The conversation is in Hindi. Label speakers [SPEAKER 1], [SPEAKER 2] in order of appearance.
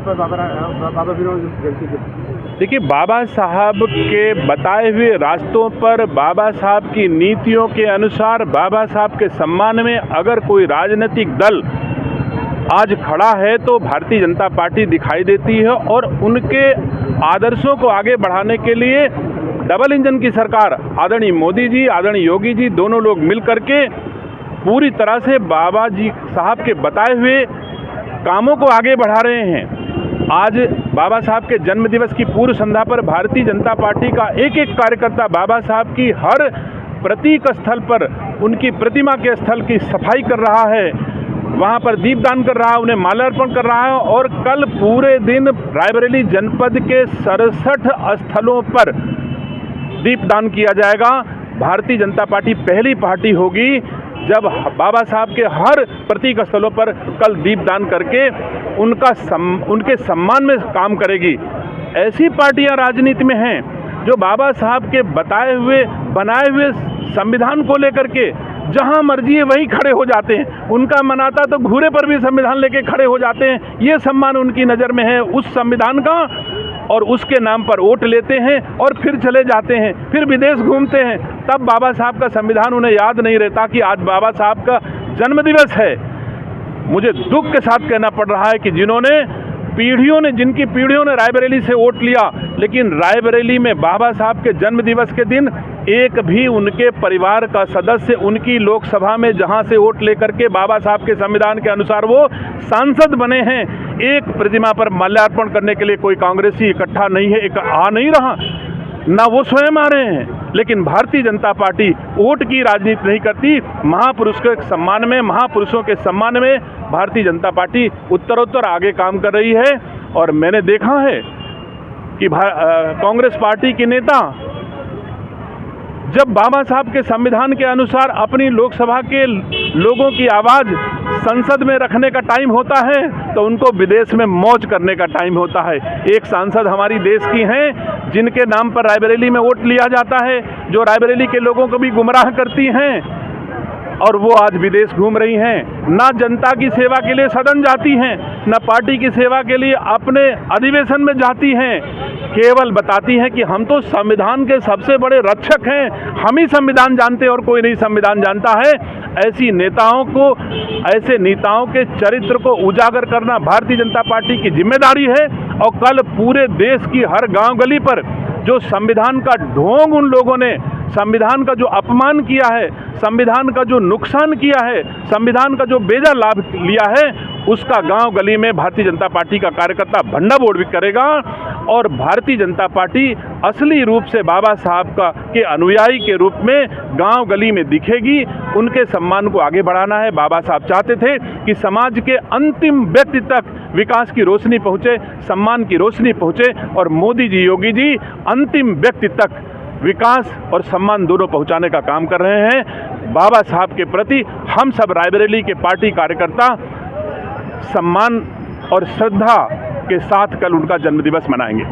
[SPEAKER 1] पर बाबा विनोद जयंती के?
[SPEAKER 2] देखिए, बाबा साहब के बताए हुए रास्तों पर, बाबा साहब की नीतियों के अनुसार, बाबा साहब के सम्मान में अगर कोई राजनीतिक दल आज खड़ा है तो भारतीय जनता पार्टी दिखाई देती है। और उनके आदर्शों को आगे बढ़ाने के लिए डबल इंजन की सरकार, आदरणीय मोदी जी, आदरणीय योगी जी, दोनों लोग मिल करके पूरी तरह से बाबा जी साहब के बताए हुए कामों को आगे बढ़ा रहे हैं। आज बाबा साहब के जन्म दिवस की पूर्व संध्या पर भारतीय जनता पार्टी का एक एक कार्यकर्ता बाबा साहब की हर प्रतीक स्थल पर, उनकी प्रतिमा के स्थल की सफाई कर रहा है, वहाँ पर दीपदान कर रहा है, उन्हें माल्यार्पण कर रहा है। और कल पूरे दिन रायबरेली जनपद के 67 स्थलों पर दीपदान किया जाएगा। भारतीय जनता पार्टी पहली पार्टी होगी जब बाबा साहब के हर प्रतीक स्थलों पर कल दीपदान करके उनके सम्मान में काम करेगी। ऐसी पार्टियां राजनीति में हैं जो बाबा साहब के बताए हुए, बनाए हुए संविधान को लेकर के जहां मर्जी है वहीं खड़े हो जाते हैं। उनका मन आता तो घूरे पर भी संविधान लेके खड़े हो जाते हैं। ये सम्मान उनकी नज़र में है उस संविधान का, और उसके नाम पर वोट लेते हैं और फिर चले जाते हैं, फिर विदेश घूमते हैं। तब बाबा साहब का संविधान उन्हें याद नहीं रहता कि आज बाबा साहब का जन्मदिवस है। मुझे दुख के साथ कहना पड़ रहा है कि जिनकी पीढ़ियों ने रायबरेली से वोट लिया, लेकिन रायबरेली में बाबा साहब के जन्मदिवस के दिन एक भी उनके परिवार का सदस्य उनकी लोकसभा में जहां से वोट लेकर के बाबा साहब के संविधान के अनुसार वो सांसद बने हैं, एक प्रतिमा पर माल्यार्पण करने के लिए कोई कांग्रेसी इकट्ठा नहीं है, आ नहीं रहा, ना वो स्वयं आ रहे हैं। लेकिन भारतीय जनता पार्टी वोट की राजनीति नहीं करती। महापुरुष के सम्मान में, महापुरुषों के सम्मान में भारतीय जनता पार्टी उत्तरोत्तर आगे काम कर रही है। और मैंने देखा है कि कांग्रेस पार्टी के नेता जब बाबा साहब के संविधान के अनुसार अपनी लोकसभा के लोगों की आवाज़ संसद में रखने का टाइम होता है तो उनको विदेश में मौज करने का टाइम होता है। एक सांसद हमारी देश की हैं जिनके नाम पर रायबरेली में वोट लिया जाता है, जो रायबरेली के लोगों को भी गुमराह करती हैं, और वो आज विदेश घूम रही हैं। ना जनता की सेवा के लिए सदन जाती हैं, ना पार्टी की सेवा के लिए अपने अधिवेशन में जाती हैं, केवल बताती हैं कि हम तो संविधान के सबसे बड़े रक्षक हैं, हम ही संविधान जानते हैं और कोई नहीं संविधान जानता है। ऐसे नेताओं के चरित्र को उजागर करना भारतीय जनता पार्टी की जिम्मेदारी है। और कल पूरे देश की हर गांव गली पर जो संविधान का ढोंग उन लोगों ने, संविधान का जो अपमान किया है, संविधान का जो नुकसान किया है, संविधान का जो बेजा लाभ लिया है, उसका गांव गली में भारतीय जनता पार्टी का कार्यकर्ता भंडा बोड़ भी करेगा। और भारतीय जनता पार्टी असली रूप से बाबा साहब के अनुयायी के रूप में गांव गली में दिखेगी। उनके सम्मान को आगे बढ़ाना है। बाबा साहब चाहते थे कि समाज के अंतिम व्यक्ति तक विकास की रोशनी पहुँचे, सम्मान की रोशनी पहुँचे, और मोदी जी, योगी जी अंतिम व्यक्ति तक विकास और सम्मान दोनों पहुंचाने का काम कर रहे हैं। बाबा साहब के प्रति हम सब रायबरेली के पार्टी कार्यकर्ता सम्मान और श्रद्धा के साथ कल उनका जन्मदिवस मनाएंगे।